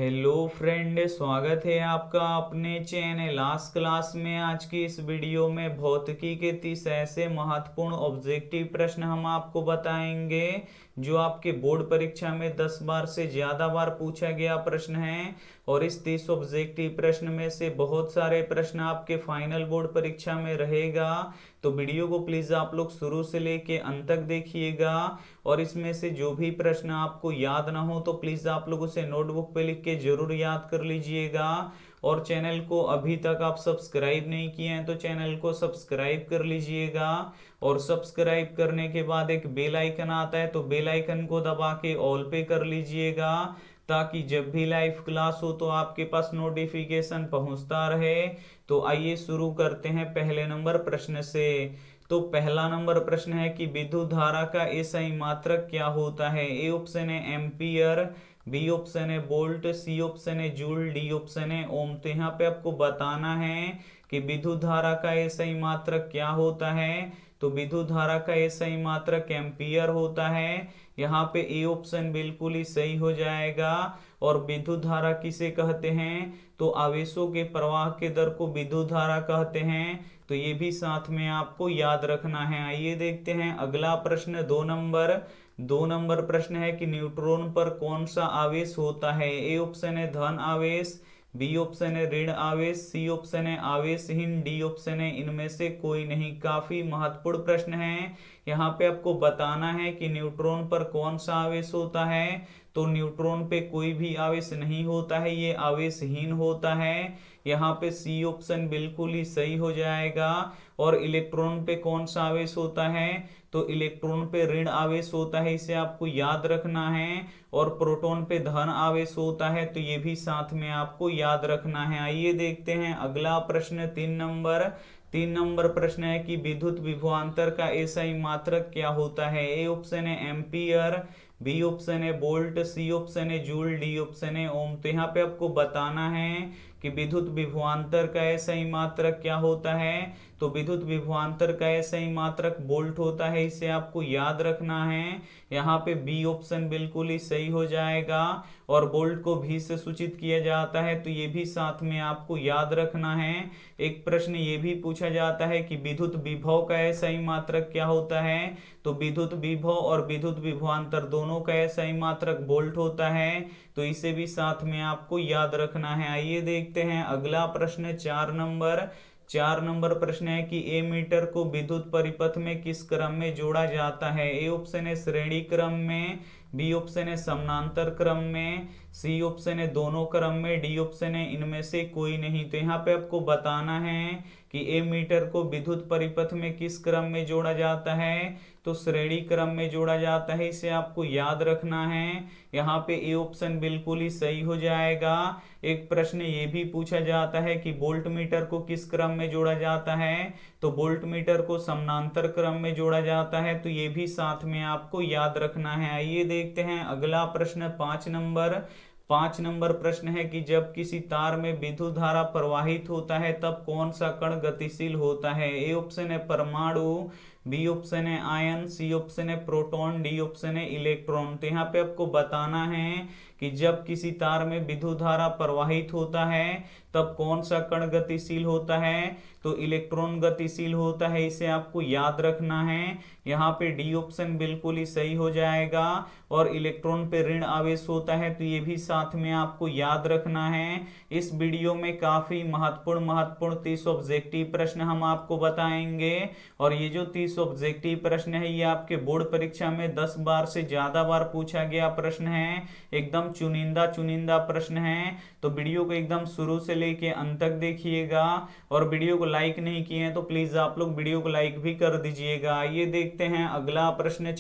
Hello friend, स्वागत है आपका अपने चैनल लास्ट क्लास में। आज की इस वीडियो में भौतिकी के 30 ऐसे महत्वपूर्ण ऑब्जेक्टिव प्रश्न हम आपको बताएंगे जो आपके बोर्ड परीक्षा में 10 बार से ज्यादा बार पूछा गया प्रश्न है। और इस 30 ऑब्जेक्टिव प्रश्न में से बहुत सारे प्रश्न आपके फाइनल बोर्ड परीक्षा में रहेगा। तो वीडियो को प्लीज आप लोग शुरू से लेके अंत तक देखिएगा। और इसमें से जो भी प्रश्न आपको याद ना हो तो प्लीज आप लोग उसे नोटबुक पे लिख के जरूर याद कर लीजिएगा। और चैनल को अभी तक आप सब्सक्राइब नहीं किए हैं तो चैनल को सब्सक्राइब कर लीजिएगा। और सब्सक्राइब करने के बाद एक बेल आइकन आता है तो बेल आइकन को दबा के ऑल पे कर लीजिएगा, ताकि जब भी लाइव क्लास हो तो आपके पास नोटिफिकेशन पहुंचता रहे। तो आइए शुरू करते हैं पहले नंबर प्रश्न से। तो पहला नंबर प्रश्न है कि विद्युत धारा का एसआई मात्रक क्या होता है। ए ऑप्शन है एम्पियर, बी ऑप्शन है वोल्ट, सी ऑप्शन है जूल, डी ऑप्शन है ओम। तो यहाँ पे आपको बताना है कि विद्युत धारा का एसआई मात्रक क्या होता है। तो विद्युत धारा का एसआई मात्रक एम्पियर होता है। यहाँ पे ए ऑप्शन बिल्कुल ही सही हो जाएगा। और विद्युत धारा किसे कहते हैं, तो आवेशों के प्रवाह के दर को विद्युत धारा कहते हैं। तो ये भी साथ में आपको याद रखना है। आइए देखते हैं अगला प्रश्न। 2 नंबर प्रश्न है कि न्यूट्रॉन पर कौन सा आवेश होता है। ए ऑप्शन है धन आवेश, बी ऑप्शन है ऋण आवेश, सी ऑप्शन है आवेशहीन, डी ऑप्शन है इनमें से कोई नहीं। काफी महत्वपूर्ण प्रश्न है। यहाँ पे आपको बताना है कि न्यूट्रॉन पर कौन सा आवेश होता है। तो न्यूट्रॉन पे कोई भी आवेश नहीं होता है, ये आवेशहीन होता है। यहाँ पे सी ऑप्शन बिल्कुल ही सही हो जाएगा। और इलेक्ट्रॉन पे कौन सा आवेश होता है, तो इलेक्ट्रॉन पे ऋण आवेश होता है, इसे आपको याद रखना है। और प्रोटॉन पे धन आवेश होता है, तो ये भी साथ में आपको याद रखना है। आइए देखते हैं अगला प्रश्न। 3 नंबर प्रश्न है कि विद्युत विभवांतर का एसआई मात्रक क्या होता है। ए ऑप्शन है एम्पियर, बी ऑप्शन है वोल्ट, सी ऑप्शन है जूल, डी ऑप्शन है ओम। तो यहाँ पे आपको बताना है कि विद्युत विभवांतर का एसआई मात्रक क्या होता है। तो विद्युत विभवांतर का एसआई मात्रक वोल्ट होता है, इसे आपको याद रखना है। यहाँ पे बी ऑप्शन बिल्कुल ही सही हो जाएगा। और वोल्ट को भी से सूचित किया जाता है, तो ये भी साथ में आपको याद रखना है। एक प्रश्न ये भी पूछा जाता है कि विद्युत विभव का एसआई मात्रक क्या होता है। तो विद्युत विभव और विद्युत विभवांतर दोनों का एसआई मात्रक वोल्ट होता है, तो इसे भी साथ में आपको याद रखना है। आइए देखते हैं अगला प्रश्न। 4 नंबर प्रश्न है कि ए मीटर को विद्युत परिपथ में किस क्रम में जोड़ा जाता है। ए ऑप्शन है श्रेणी क्रम में, बी ऑप्शन है समानांतर क्रम में, सी ऑप्शन है दोनों क्रम में, डी ऑप्शन है इनमें से कोई नहीं। तो यहाँ पे आपको बताना है कि ए मीटर को विद्युत परिपथ में किस क्रम में जोड़ा जाता है। तो श्रेणी क्रम में जोड़ा जाता है, इसे आपको याद रखना है। यहाँ पे ए ऑप्शन बिल्कुल ही सही हो जाएगा। एक प्रश्न ये भी पूछा जाता है कि वोल्ट मीटर को किस क्रम में जोड़ा जाता है। तो वोल्ट मीटर को समानांतर क्रम में जोड़ा जाता है, तो ये भी साथ में आपको याद रखना है। आइए देखते हैं अगला प्रश्न। 5 नंबर प्रश्न है कि जब किसी तार में विद्युत धारा प्रवाहित होता है तब कौन सा कण गतिशील होता है। ए ऑप्शन है परमाणु, बी ऑप्शन है आयन, सी ऑप्शन है प्रोटॉन, डी ऑप्शन है इलेक्ट्रॉन। तो यहाँ पे आपको बताना है कि जब किसी तार में विद्युत धारा प्रवाहित होता है तब कौन सा कण गतिशील होता है। तो इलेक्ट्रॉन गतिशील होता है, इसे आपको याद रखना है। यहाँ पे डी ऑप्शन बिल्कुल ही सही हो जाएगा। और इलेक्ट्रॉन पे ऋण आवेश होता है, तो ये भी साथ में आपको याद रखना है। इस वीडियो में काफी महत्वपूर्ण 30 ऑब्जेक्टिव प्रश्न हम आपको बताएंगे। और ये जो 30 ऑब्जेक्टिव प्रश्न है ये आपके बोर्ड परीक्षा में 10 बार से ज्यादा बार पूछा गया प्रश्न है। एकदम चुनिंदा प्रश्न है। तो वीडियो को एकदम शुरू से लेके अंत तक देखिएगा। और वीडियो को लाइक नहीं किए हैं तो प्लीज आप लोग वीडियो को लाइक भी कर दीजिएगा। ये देखते हैं अगला प्रश्न।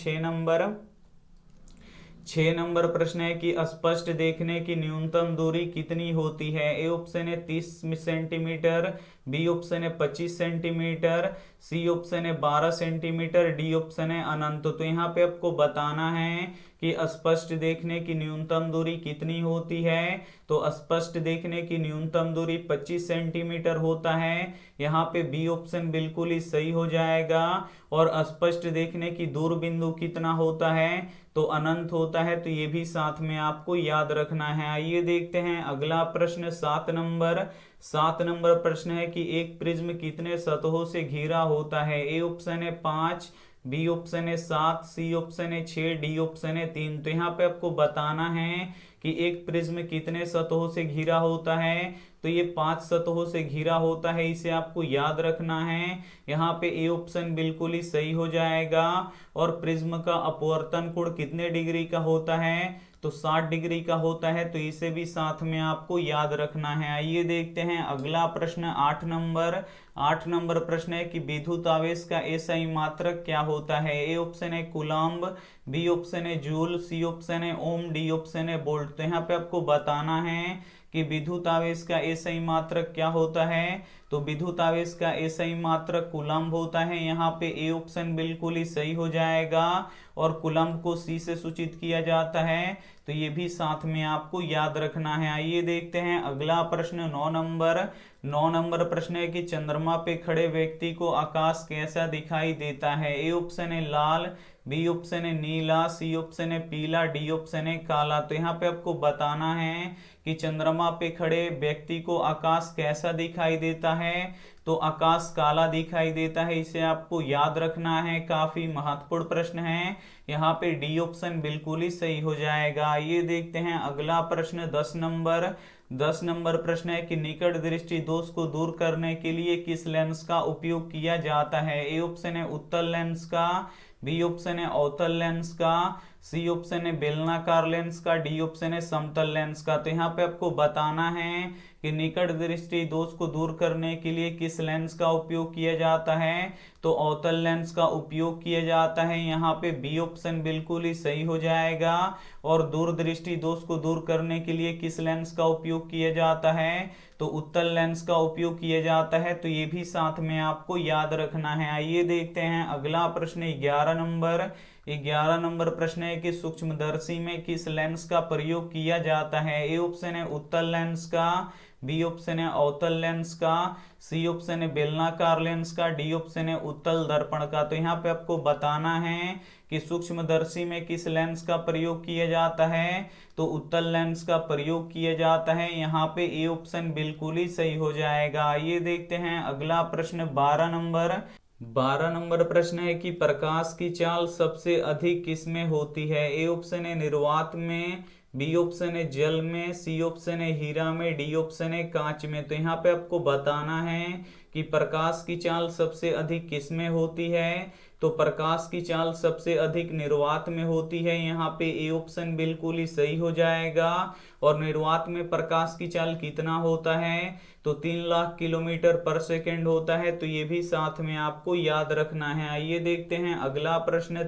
6 नंबर प्रश्न है कि स्पष्ट देखने की न्यूनतम दूरी कितनी होती है। ए ऑप्शन है 30 सेंटीमीटर, बी ऑप्शन है 25 सेंटीमीटर, सी ऑप्शन है 12 सेंटीमीटर, डी ऑप्शन है अनंत। तो यहाँ पे आपको बताना है कि स्पष्ट देखने की न्यूनतम दूरी कितनी होती है। तो स्पष्ट देखने की न्यूनतम दूरी 25 सेंटीमीटर होता है। यहाँ पे बी ऑप्शन बिल्कुल ही सही हो जाएगा। और स्पष्ट देखने की दूर बिंदु कितना होता है, तो अनंत होता है, तो ये भी साथ में आपको याद रखना है। आइए देखते हैं अगला प्रश्न 7 नंबर प्रश्न है कि एक प्रिज्म कितने सतहों से घिरा होता है। ए ऑप्शन है 5, बी ऑप्शन है 7, सी ऑप्शन है 6, डी ऑप्शन है 3। तो यहाँ पे आपको बताना है कि एक प्रिज्म कितने सतहों से घिरा होता है। तो ये 5 सतहों से घिरा होता है, इसे आपको याद रखना है। यहाँ पे ए ऑप्शन बिल्कुल ही सही हो जाएगा। और प्रिज्म का अपवर्तन कोण कितने डिग्री का होता है, तो 60 डिग्री का होता है, तो इसे भी साथ में आपको याद रखना है। आइए देखते हैं अगला प्रश्न 8 नंबर प्रश्न है कि विद्युत आवेश का एसआई मात्रक क्या होता है। ए ऑप्शन है कूलम्ब, बी ऑप्शन है जूल, सी ऑप्शन है ओम, डी ऑप्शन है वोल्ट। तो यहाँ पे आपको बताना है कि विद्युत आवेश का एसआई मात्रक क्या होता है। तो विद्युत आवेश का एसआई मात्रक कूलम्ब होता है। यहाँ पे ए ऑप्शन बिल्कुल ही सही हो जाएगा और कूलम्ब को सी से सूचित किया जाता है, तो ये भी साथ में आपको याद रखना है। आइए देखते हैं अगला प्रश्न 9 नंबर प्रश्न है कि चंद्रमा पे खड़े व्यक्ति को आकाश कैसा दिखाई देता है। ए ऑप्शन है लाल, बी ऑप्शन है नीला, सी ऑप्शन है पीला, डी ऑप्शन है काला। तो यहाँ पे आपको बताना है कि चंद्रमा पे खड़े व्यक्ति को आकाश कैसा दिखाई देता है। तो आकाश काला दिखाई देता है, इसे आपको याद रखना है। काफी महत्वपूर्ण प्रश्न है, यहाँ पे डी ऑप्शन बिल्कुल ही सही हो जाएगा। ये देखते हैं अगला प्रश्न 10 नंबर प्रश्न है कि निकट दृष्टि दोष को दूर करने के लिए किस लेंस का उपयोग किया जाता है। ए ऑप्शन है उत्तल लेंस का, बी ऑप्शन है अवतल लेंस का, सी ऑप्शन है बेलनाकार लेंस का, डी ऑप्शन है समतल लेंस का। तो यहाँ पे आपको बताना है कि निकट दृष्टि दोष को दूर करने के लिए किस लेंस का उपयोग किया जाता है। तो अवतल लेंस का उपयोग किया जाता है। यहाँ पे बी ऑप्शन बिल्कुल ही सही हो जाएगा। और दूरदृष्टि दोष को दूर करने के लिए किस लेंस का उपयोग किया जाता है, तो उत्तल लेंस का उपयोग किया जाता है। तो ये भी साथ में आपको याद रखना है। आइए देखते हैं अगला प्रश्न 11 नंबर प्रश्न है कि सूक्ष्मदर्शी में किस लेंस का प्रयोग किया जाता है। ए ऑप्शन है उत्तल लेंस का, बी ऑप्शन है अवतल लेंस का, सी ऑप्शन है बेलनाकार लेंस का, डी ऑप्शन है उत्तल दर्पण का। तो यहाँ पे आपको बताना है कि सूक्ष्मदर्शी में किस लेंस का प्रयोग किया जाता है। तो उत्तल लेंस का प्रयोग किया जाता है। यहाँ पे ए ऑप्शन बिल्कुल ही सही हो जाएगा। ये देखते हैं अगला प्रश्न 12 नंबर प्रश्न है कि प्रकाश की चाल सबसे अधिक किसमें होती है। ए ऑप्शन है निर्वात में, बी ऑप्शन है जल में, सी ऑप्शन है हीरा में, डी ऑप्शन है कांच में। तो यहाँ पे आपको बताना है कि प्रकाश की चाल सबसे अधिक किसमें होती है। तो प्रकाश की चाल सबसे अधिक निर्वात में होती है। यहाँ पे ए ऑप्शन बिल्कुल ही सही हो जाएगा। और निर्वात में प्रकाश की चाल कितना होता है, तो 3 लाख किलोमीटर पर सेकेंड होता है। तो ये भी साथ में आपको याद रखना है। आइए देखते हैं अगला प्रश्न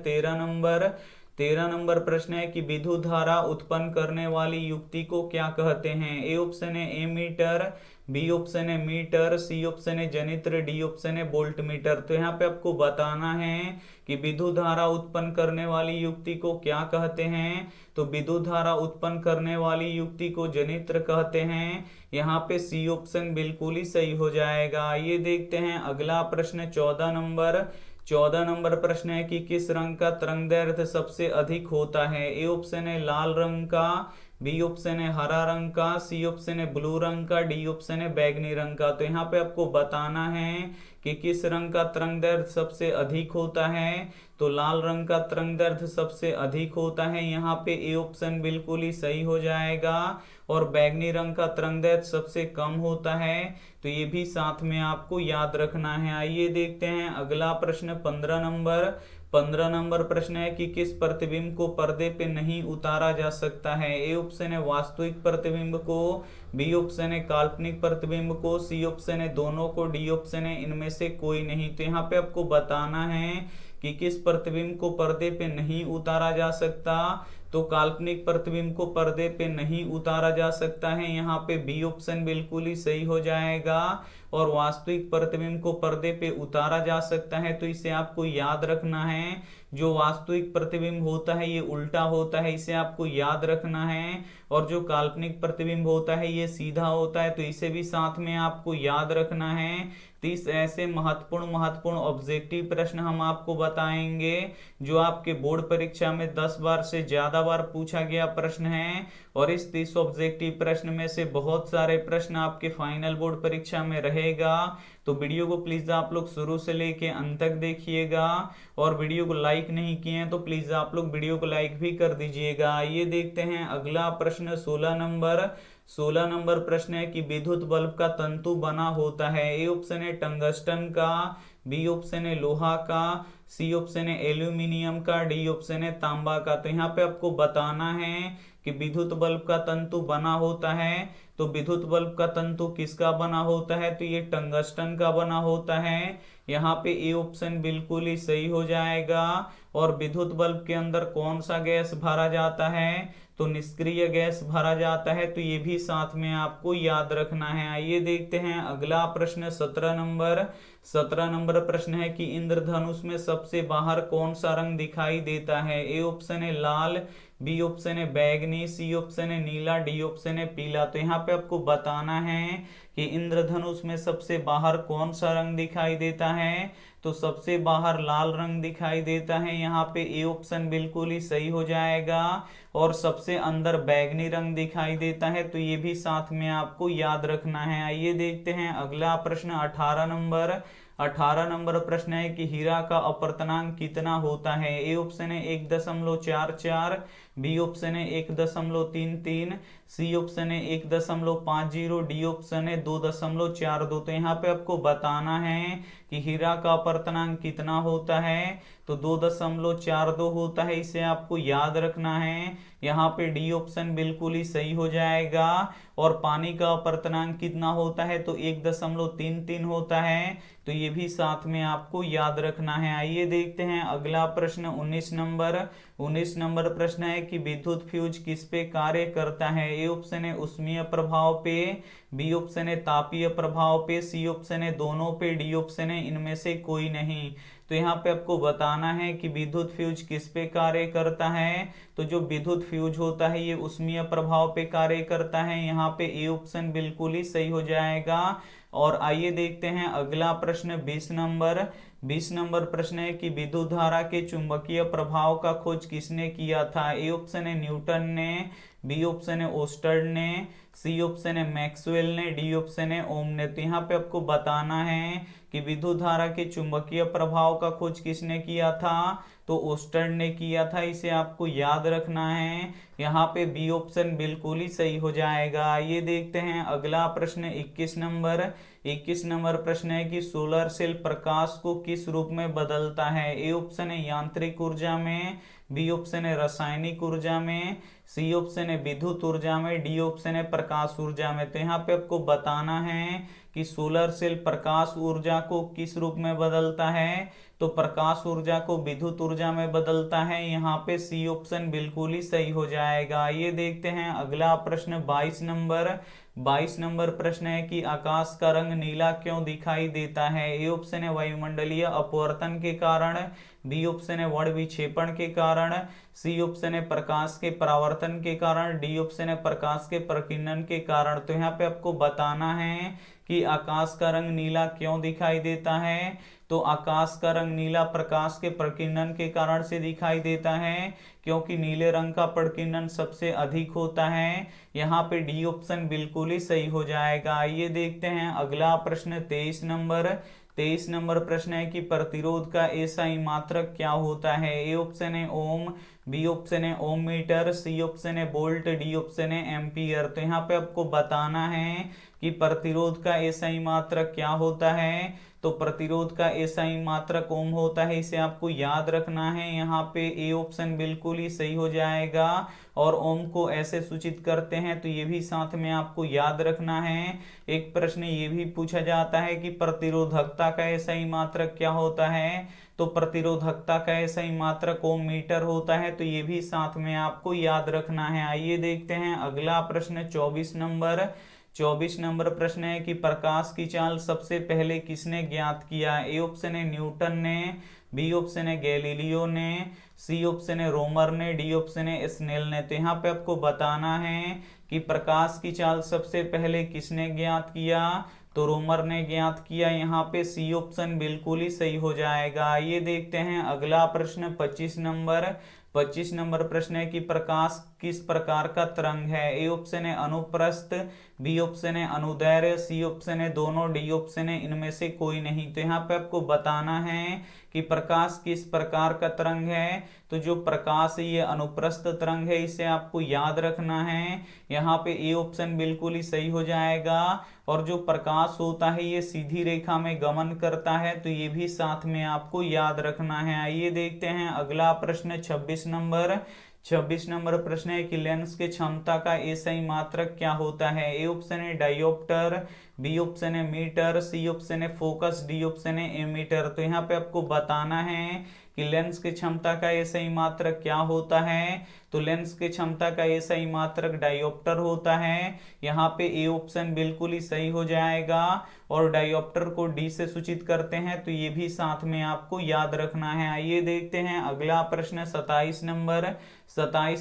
13 नंबर प्रश्न है कि विद्युत धारा उत्पन्न करने वाली युक्ति को क्या कहते हैं। ए ऑप्शन है एमीटर, बी ऑप्शन है मीटर, सी ऑप्शन है जनित्र, डी ऑप्शन है वोल्ट मीटर। तो यहाँ पे आपको बताना है कि विद्युत धारा उत्पन्न करने वाली युक्ति को क्या कहते हैं। तो विद्युत धारा उत्पन्न करने वाली युक्ति को जनित्र कहते हैं। यहाँ पे सी ऑप्शन बिल्कुल ही सही हो जाएगा। ये देखते हैं अगला प्रश्न 14 नंबर प्रश्न है कि किस रंग का तरंगदैर्घ्य सबसे अधिक होता है। ए ऑप्शन है लाल रंग का, बी ऑप्शन है हरा रंग का, सी ऑप्शन है ब्लू रंग का, डी ऑप्शन है बैगनी रंग का। तो यहाँ पे आपको बताना है कि किस रंग का तरंगदैर्घ्य सबसे अधिक होता है। तो लाल रंग का तरंगदैर्घ्य सबसे अधिक होता है। यहाँ पे ए ऑप्शन बिल्कुल ही सही हो जाएगा। और बैगनी रंग का तरंगदैर्घ्य सबसे कम होता है। तो ये भी साथ में आपको याद रखना है। आइए देखते हैं अगला प्रश्न 15 नंबर प्रश्न है कि किस प्रतिबिंब को पर्दे पे नहीं उतारा जा सकता है। ए ऑप्शन है वास्तविक प्रतिबिंब को, बी ऑप्शन है काल्पनिक प्रतिबिंब को, सी ऑप्शन है दोनों को, डी ऑप्शन है इनमें से कोई नहीं। तो यहाँ पे आपको बताना है कि किस प्रतिबिंब को पर्दे पे नहीं उतारा जा सकता। तो काल्पनिक प्रतिबिंब को पर्दे पे नहीं उतारा जा सकता है। यहाँ पे बी ऑप्शन बिल्कुल ही सही हो जाएगा। और वास्तविक प्रतिबिंब को पर्दे पे उतारा जा सकता है। तो इसे आपको याद रखना है जो वास्तविक प्रतिबिंब होता है ये उल्टा होता है, इसे आपको याद रखना है। और जो काल्पनिक प्रतिबिंब होता है ये सीधा होता है, तो इसे भी साथ में आपको याद रखना है। 30 ऐसे महत्वपूर्ण ऑब्जेक्टिव प्रश्न हम आपको बताएंगे जो आपके बोर्ड परीक्षा में 10 बार से ज्यादा बार पूछा गया प्रश्न है। और इस 30 ऑब्जेक्टिव प्रश्न में से बहुत सारे प्रश्न आपके फाइनल बोर्ड परीक्षा में रहेगा। तो वीडियो को प्लीज आप लोग शुरू से लेके अंत तक देखिएगा। और वीडियो को लाइक नहीं किए हैं तो प्लीज आप लोग वीडियो को लाइक भी कर दीजिएगा। ये देखते हैं अगला प्रश्न 16 नंबर प्रश्न है कि विद्युत बल्ब का तंतु बना होता है। ए ऑप्शन है टंगस्टन का, बी ऑप्शन है लोहा का, सी ऑप्शन है एल्यूमिनियम का, डी ऑप्शन है तांबा का। तो यहाँ पे आपको बताना है कि विद्युत बल्ब का तंतु बना होता है। तो विद्युत बल्ब का तंतु किसका बना होता है, तो ये टंगस्टन का बना होता है। यहाँ पे ए ऑप्शन बिल्कुल ही सही हो जाएगा। और विद्युत बल्ब के अंदर कौन सा गैस भरा जाता है, तो निष्क्रिय गैस भरा जाता है। तो ये भी साथ में आपको याद रखना है। आइए देखते हैं अगला प्रश्न 17 नंबर प्रश्न है कि इंद्रधनुष में सबसे बाहर कौन सा रंग दिखाई देता है। ए ऑप्शन है लाल, बी ऑप्शन है बैगनी, सी ऑप्शन है नीला, डी ऑप्शन है पीला। तो यहाँ पे आपको बताना है कि इंद्रधनुष में सबसे बाहर कौन सा रंग दिखाई देता है। तो सबसे बाहर लाल रंग दिखाई देता है। यहाँ पे ए ऑप्शन बिल्कुल ही सही हो जाएगा। और सबसे अंदर बैगनी रंग दिखाई देता है। तो ये भी साथ में आपको याद रखना है। आइए देखते हैं अगला प्रश्न 18 नंबर प्रश्न है कि हीरा का अपवर्तनांक कितना होता है। ए ऑप्शन है 1.44, बी ऑप्शन है 1.33, सी ऑप्शन है 1.50, डी ऑप्शन है 2.42। तो यहाँ पे आपको बताना है कि हीरा का अपवर्तनांक कितना होता है। तो 2.42 होता है, इसे आपको याद रखना है। यहाँ पे डी ऑप्शन बिल्कुल ही सही हो जाएगा। और पानी का अपवर्तनांक कितना होता है, तो 1.33 होता है। तो ये भी साथ में आपको याद रखना है। आइए देखते हैं अगला प्रश्न 19 नंबर प्रश्न है कि विद्युत फ्यूज किस पे कार्य करता है। ए ऑप्शन है उष्मीय प्रभाव पे, बी ऑप्शन है तापीय प्रभाव पे, सी ऑप्शन है दोनों पे, डी ऑप्शन है इनमें से कोई नहीं। तो यहाँ पे आपको बताना है कि विद्युत फ्यूज किस पे कार्य करता है। तो जो विद्युत फ्यूज होता है ये उष्मीय प्रभाव पे कार्य करता है। यहाँ पे ए ऑप्शन बिल्कुल ही सही हो जाएगा। और आइए देखते हैं अगला प्रश्न 20 नंबर प्रश्न है कि विद्युत धारा के चुंबकीय प्रभाव का खोज किसने किया था। ए ऑप्शन है न्यूटन ने, बी ऑप्शन है ओस्टर्ड ने, सी ऑप्शन है मैक्सवेल ने, डी ऑप्शन है ओम ने। तो यहाँ पे आपको बताना है कि विद्युत धारा के चुंबकीय प्रभाव का खोज किसने किया था। तो ओस्टर्ड ने किया था, इसे आपको याद रखना है। यहाँ पे बी ऑप्शन बिल्कुल ही सही हो जाएगा। ये देखते हैं अगला प्रश्न 21 नंबर प्रश्न है कि सोलर सेल प्रकाश को किस रूप में बदलता है। ए ऑप्शन है यांत्रिक ऊर्जा में, बी ऑप्शन है रासायनिक ऊर्जा में, सी ऑप्शन है विद्युत ऊर्जा में, डी ऑप्शन है प्रकाश ऊर्जा में। तो यहाँ पे आपको बताना है कि सोलर सेल प्रकाश ऊर्जा को किस रूप में बदलता है। तो प्रकाश ऊर्जा को विद्युत ऊर्जा में बदलता है। यहाँ पे सी ऑप्शन बिल्कुल ही सही हो जाएगा। ये देखते हैं अगला प्रश्न 22 नंबर प्रश्न है कि आकाश का रंग नीला क्यों दिखाई देता है। ए ऑप्शन है वायुमंडलीय अपवर्तन के कारण, बी ऑप्शन है वर्ण विक्षेपण के कारण, सी ऑप्शन है प्रकाश के परावर्तन के कारण, डी ऑप्शन है प्रकाश के प्रकीर्णन के कारण। तो यहाँ पे आपको बताना है कि आकाश का रंग नीला क्यों दिखाई देता है। तो आकाश का रंग नीला प्रकाश के प्रकीर्णन के कारण से दिखाई देता है, क्योंकि नीले रंग का प्रकीर्णन सबसे अधिक होता है। यहाँ पे डी ऑप्शन बिल्कुल ही सही हो जाएगा। आइए देखते हैं अगला प्रश्न 23 नंबर प्रश्न है कि प्रतिरोध का एसआई मात्रक क्या होता है। ए ऑप्शन है ओम, बी ऑप्शन है ओम मीटर, सी ऑप्शन है वोल्ट, डी ऑप्शन है एम्पियर। तो यहाँ पे आपको बताना है कि प्रतिरोध का एसआई मात्रक क्या होता है। तो प्रतिरोध का एसआई मात्रक ओम होता है, इसे आपको याद रखना है। यहाँ पे ए ऑप्शन बिल्कुल ही सही हो जाएगा। और ओम को ऐसे सूचित करते हैं, तो ये भी साथ में आपको याद रखना है। एक प्रश्न ये भी पूछा जाता है कि प्रतिरोधकता का एसआई मात्रक क्या होता है। तो प्रतिरोधकता का एसआई मात्रक ओम मीटर होता है। तो ये भी साथ में आपको याद रखना है। आइए देखते हैं अगला प्रश्न 24 24 नंबर प्रश्न है कि प्रकाश की चाल सबसे पहले किसने ज्ञात किया। ए ऑप्शन है न्यूटन ने, बी ऑप्शन है गैलीलियो ने, सी ऑप्शन है रोमर ने, डी ऑप्शन है स्नेल ने। तो यहाँ पे आपको बताना है कि प्रकाश की चाल सबसे पहले किसने ज्ञात किया, तो रोमर ने ज्ञात किया। यहाँ पे सी ऑप्शन बिल्कुल ही सही हो जाएगा। ये देखते हैं अगला प्रश्न 25 नंबर प्रश्न है कि प्रकाश किस प्रकार का तरंग है। ए ऑप्शन है अनुप्रस्थ, बी ऑप्शन है अनुदैर्ध्य, सी ऑप्शन है दोनों, डी ऑप्शन है इनमें से कोई नहीं। तो यहाँ पे आपको बताना है कि प्रकाश किस प्रकार का तरंग है। तो जो प्रकाश है ये अनुप्रस्थ तरंग है, इसे आपको याद रखना है। यहाँ पे ए ऑप्शन बिल्कुल ही सही हो जाएगा। और जो प्रकाश होता है ये सीधी रेखा में गमन करता है, तो ये भी साथ में आपको याद रखना है। आइए देखते हैं अगला प्रश्न 26 नंबर प्रश्न है कि लेंस के क्षमता का एसआई मात्रक क्या होता है। ए ऑप्शन है डायोप्टर, बी ऑप्शन है मीटर, सी ऑप्शन है फोकस, डी ऑप्शन है एमीटर। तो यहाँ पे आपको बताना है कि लेंस की क्षमता का एसआई मात्रक क्या होता है। तो लेंस की क्षमता का एसआई मात्रक डायोप्टर होता है। यहाँ पे ए ऑप्शन बिल्कुल ही सही हो जाएगा। और डायोप्टर को डी से सूचित करते हैं, तो ये भी साथ में आपको याद रखना है। आइए देखते हैं अगला प्रश्न 27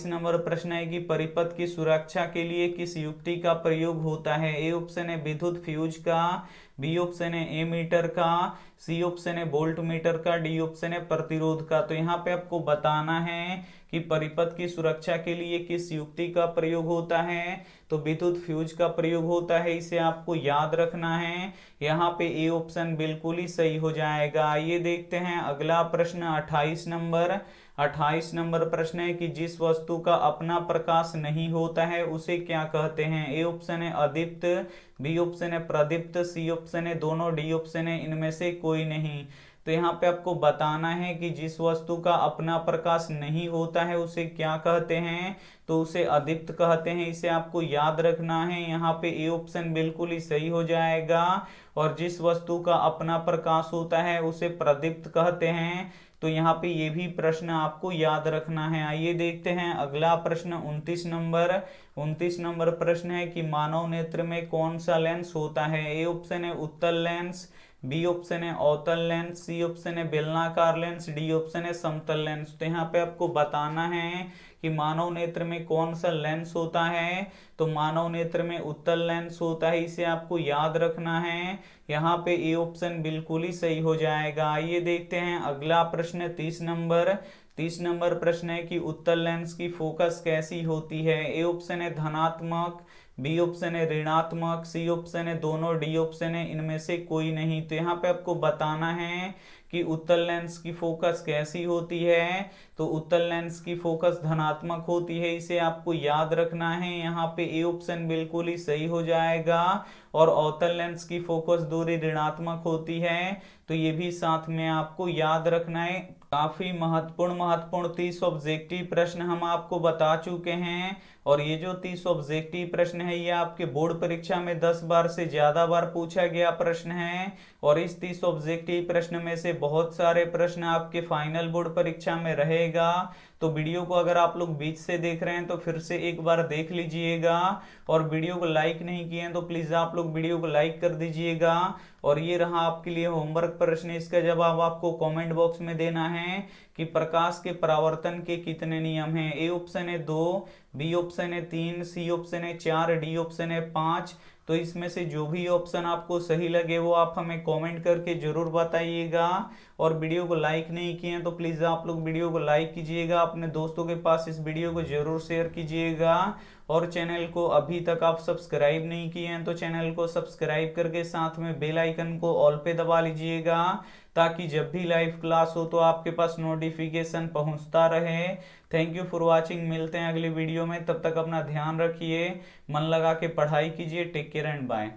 नंबर प्रश्न है कि परिपथ की सुरक्षा के लिए किस युक्ति का प्रयोग होता है। ए ऑप्शन है विद्युत फ्यूज का, बी ऑप्शन है एमीटर का, सी ऑप्शन है वोल्ट मीटर का, डी ऑप्शन है प्रतिरोध का। तो यहाँ पे आपको बताना है कि परिपथ की सुरक्षा के लिए किस युक्ति का प्रयोग होता है। तो विद्युत फ्यूज का प्रयोग होता है, इसे आपको याद रखना है। यहाँ पे ए ऑप्शन बिल्कुल ही सही हो जाएगा। ये देखते हैं अगला प्रश्न 28 नंबर प्रश्न है कि जिस वस्तु का अपना प्रकाश नहीं होता है उसे क्या कहते हैं। ए ऑप्शन है अदीप्त, बी ऑप्शन है प्रदीप्त, सी ऑप्शन है दोनों, डी ऑप्शन है इनमें से कोई नहीं। तो यहाँ पे आपको बताना है कि जिस वस्तु का अपना प्रकाश नहीं होता है उसे क्या कहते हैं। तो उसे अदीप्त कहते हैं, इसे आपको याद रखना है। यहाँ पे ए ऑप्शन बिल्कुल ही सही हो जाएगा। और जिस वस्तु का अपना प्रकाश होता है उसे प्रदीप्त कहते हैं। तो यहाँ पे ये भी प्रश्न आपको याद रखना है। आइए देखते हैं अगला प्रश्न 29 नंबर प्रश्न है कि मानव नेत्र में कौन सा लेंस होता है। ए ऑप्शन है उत्तल लेंस, बी ऑप्शन है अवतल लेंस, सी ऑप्शन है बेलनाकार लेंस, डी ऑप्शन है समतल लेंस। तो यहाँ पे आपको बताना है कि मानव नेत्र में कौन सा लेंस होता है। तो मानव नेत्र में उत्तल लेंस होता है, इसे आपको याद रखना है। यहाँ पे ए ऑप्शन बिल्कुल ही सही हो जाएगा। आइए देखते हैं अगला प्रश्न 30 नंबर प्रश्न है कि उत्तल लेंस की फोकस कैसी होती है। ए ऑप्शन है धनात्मक, बी ऑप्शन है ऋणात्मक, सी ऑप्शन है दोनों, डी ऑप्शन है इनमें से कोई नहीं। तो यहाँ पे आपको बताना है कि उत्तल लेंस की फोकस कैसी होती है। तो उत्तल लेंस की फोकस धनात्मक होती है, इसे आपको याद रखना है। यहाँ पे ए ऑप्शन बिल्कुल ही सही हो जाएगा। और अवतल लेंस की फोकस दूरी ऋणात्मक होती है, तो ये भी साथ में आपको याद रखना है। काफी महत्वपूर्ण 30 ऑब्जेक्टिव प्रश्न हम आपको बता चुके हैं। और ये जो 30 ऑब्जेक्टिव प्रश्न है ये आपके बोर्ड परीक्षा में 10 बार से ज्यादा बार पूछा गया प्रश्न है। और इस 30 ऑब्जेक्टिव प्रश्न में से बहुत सारे प्रश्न आपके फाइनल बोर्ड परीक्षा में रहेगा। तो वीडियो को अगर आप लोग बीच से देख रहे हैं तो फिर से एक बार देख लीजिएगा। और वीडियो को लाइक नहीं किए हैं तो प्लीज आप लोग वीडियो को लाइक कर दीजिएगा। और ये रहा आपके लिए होमवर्क प्रश्न, इसका जवाब आपको कमेंट बॉक्स में देना है कि प्रकाश के परावर्तन के कितने नियम हैं। ए ऑप्शन है 2, बी ऑप्शन है 3, सी ऑप्शन है 4, डी ऑप्शन है 5। तो इसमें से जो भी ऑप्शन आपको सही लगे वो आप हमें कमेंट करके जरूर बताइएगा। और वीडियो को लाइक नहीं किए हैं तो प्लीज़ आप लोग वीडियो को लाइक कीजिएगा, अपने दोस्तों के पास इस वीडियो को जरूर शेयर कीजिएगा। और चैनल को अभी तक आप सब्सक्राइब नहीं किए हैं तो चैनल को सब्सक्राइब करके साथ में बेल आइकन को ऑल पे दबा लीजिएगा, ताकि जब भी लाइव क्लास हो तो आपके पास नोटिफिकेशन पहुंचता रहे। थैंक यू फॉर वॉचिंग, मिलते हैं अगली वीडियो में। तब तक अपना ध्यान रखिए, मन लगा के पढ़ाई कीजिए। Take care and bye.